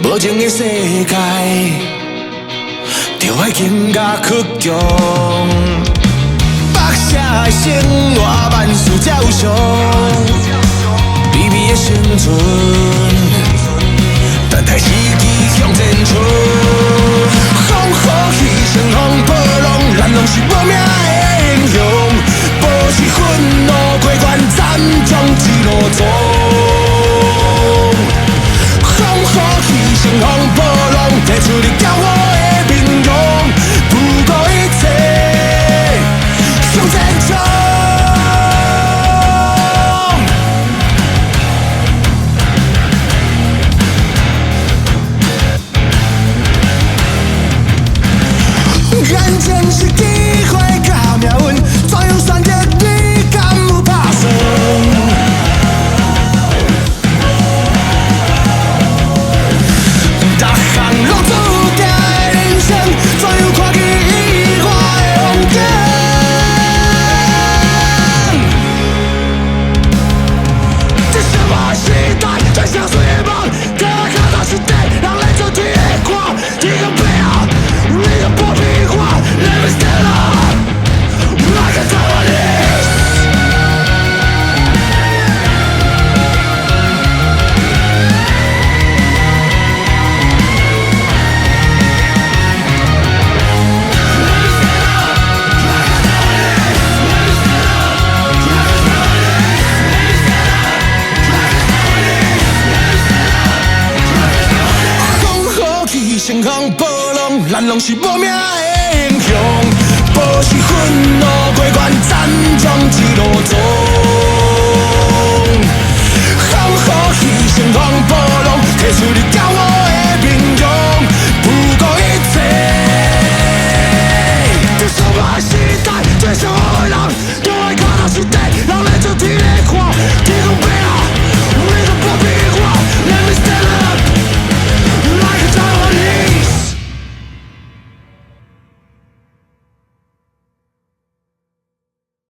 无情的世界，就爱更加屈强。北社的生活万事照常，美美的生存，等待时机向前冲。风雨牺牲风波浪，咱拢是无名的英雄。保持愤怒过关，咱将一路走。乘风破浪，提出你骄傲的面容，不顾一切向前冲。眼前是机会甲命运，怎样选择你敢有打算？乘风破浪，咱拢是无名的英雄。保持愤怒过关，咱将一路走。风雨牺牲风波浪，提出你骄傲的面容。